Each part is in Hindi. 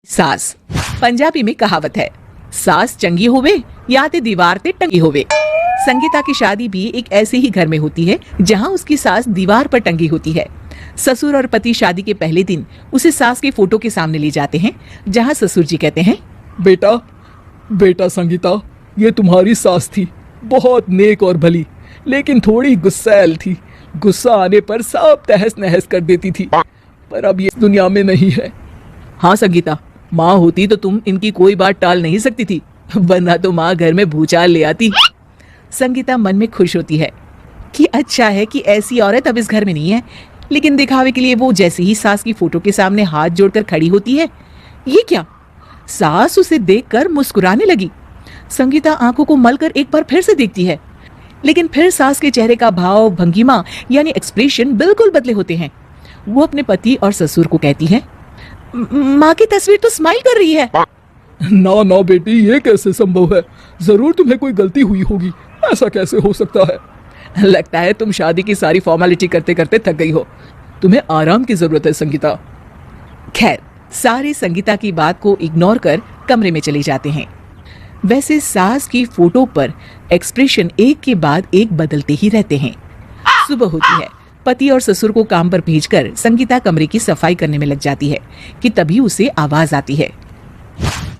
सास पंजाबी में कहावत है, सास चंगी होवे या ते दीवार ते टंगी होवे। संगीता की शादी भी एक ऐसे ही घर में होती है जहां उसकी सास दीवार पर टंगी होती है। ससुर और पति शादी के पहले दिन उसे सास के फोटो के सामने ले जाते हैं, जहां ससुर जी कहते हैं, बेटा बेटा संगीता, ये तुम्हारी सास थी, बहुत नेक और भली, लेकिन थोड़ी गुस्सैल थी। गुस्सा आने पर सब तहस नहस कर देती थी, पर अब ये इस दुनिया में नहीं है। हाँ संगीता, माँ होती तो तुम इनकी कोई बात टाल नहीं सकती थी, वरना तो माँ घर में भूचाल ले आती। संगीता मन में खुश होती है कि अच्छा है कि ऐसी औरत अब इस घर में नहीं है, लेकिन दिखावे के लिए वो जैसे ही सास की फोटो के सामने हाथ जोड़कर खड़ी होती है, ये क्या? सास उसे देखकर मुस्कुराने लगी। संगीता आंखों को मलकर एक बार फिर से देखती है, लेकिन फिर सास के चेहरे का भाव, भंगिमा यानी एक्सप्रेशन बिल्कुल बदले होते हैं। वो अपने पति और ससुर को कहती है, माँ की तस्वीर तो स्माइल कर रही है। ना ना बेटी, ये कैसे संभव है? जरूर तुम्हें कोई गलती हुई होगी, ऐसा कैसे हो सकता है? लगता है तुम शादी की सारी फॉर्मेलिटी करते करते थक गई हो, तुम्हें आराम की जरूरत है संगीता। खैर, सारे संगीता की बात को इग्नोर कर कमरे में चले जाते हैं। वैसे सास की फोटो पर एक्सप्रेशन एक के बाद एक बदलते ही रहते हैं। सुबह होती है, पति और ससुर को काम पर भेजकर संगीता कमरे की सफाई करने में लग जाती है कि तभी उसे आवाज आती है,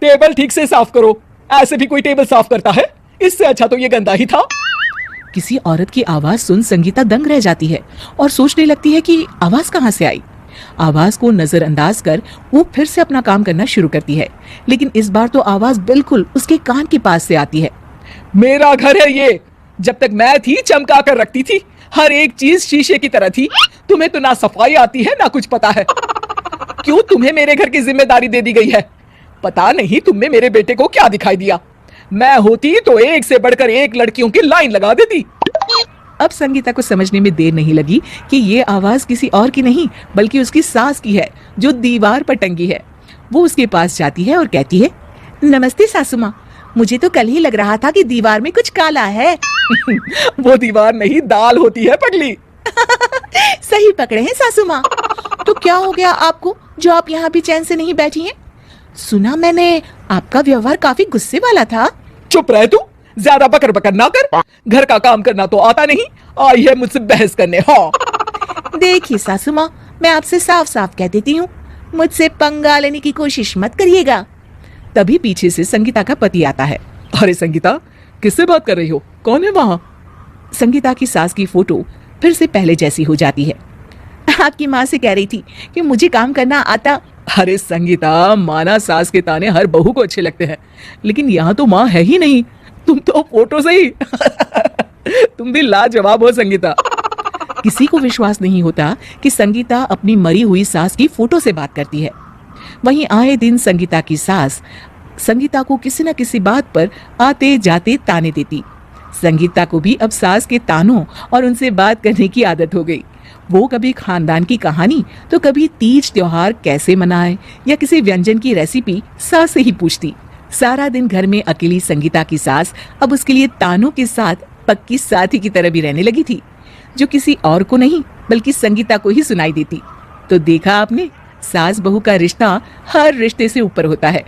टेबल ठीक से साफ करो। ऐसे भी कोई टेबल साफ करता है? इससे अच्छा तो ये गंदा ही था। किसी औरत की आवाज सुन संगीता दंग रह जाती है और सोचने लगती है कि आवाज कहाँ से आई। आवाज को नजरअंदाज कर वो फिर से अपना काम करना शुरू करती है, लेकिन इस बार तो आवाज बिल्कुल उसके कान के पास से आती है। मेरा घर है ये, जब तक मैं थी चमका कर रखती थी, हर एक चीज शीशे की तरह थी। तुम्हें तो ना सफाई आती है ना कुछ पता है। क्यों तुम्हें मेरे घर की जिम्मेदारी दे दी गई है? पता नहीं तुमने मेरे बेटे को क्या दिखाई दिया। मैं होती तो एक से बढ़कर एक लड़कियों की लाइन लगा देती। अब संगीता को समझने में देर नहीं लगी कि ये आवाज किसी और की नहीं बल्कि उसकी सास की है, जो दीवार पर टंगी है। वो उसके पास जाती है और कहती है, नमस्ते सासू माँ, मुझे तो कल ही लग रहा था कि दीवार में कुछ काला है। वो दीवार नहीं, दाल होती है पगली। सही पकड़े हैं सासू माँ। तो क्या हो गया आपको जो आप यहाँ भी चैन से नहीं बैठी हैं? सुना मैंने आपका व्यवहार काफी गुस्से वाला था। चुप रह तू, ज्यादा बकर बकर ना कर। घर का काम करना तो आता नहीं, आई है मुझसे बहस करने। हाँ देखिए सासू माँ, मैं आपसे साफ साफ कह देती हूँ, मुझसे पंगा लेने की कोशिश मत करिएगा। तभी पीछे से संगीता का पति आता है। अरे संगीता, किससे बात कर रही हो? कौन है वहाँ? संगीता की सास की फोटो फिर से पहले जैसी हो जाती है। आपकी माँ से कह रही थी कि मुझे काम करना आता। अरे संगीता, माना सास के ताने हर बहू को अच्छे लगते हैं, लेकिन यहाँ तो माँ है ही नहीं, तुम तो फोटो से ही। तुम भी लाजवाब हो संगीता। किसी को विश्वास नहीं होता कि संगीता अपनी मरी हुई सास की फोटो से बात करती है। वहीं आए दिन संगीता की सास संगीता को किसी न किसी बात पर आते जाते ताने देती। संगीता को भी अब सास के तानों और उनसे बात करने की आदत हो गई। वो कभी खानदान की कहानी तो कभी तीज त्योहार कैसे मनाए या किसी व्यंजन की रेसिपी सास से ही पूछती। सारा दिन घर में अकेली संगीता की सास अब उसके लिए तानों के साथ पक्की साथी की तरह भी रहने लगी थी, जो किसी और को नहीं बल्कि संगीता को ही सुनाई देती। तो देखा आपने, सास बहू का रिश्ता हर रिश्ते से ऊपर होता है।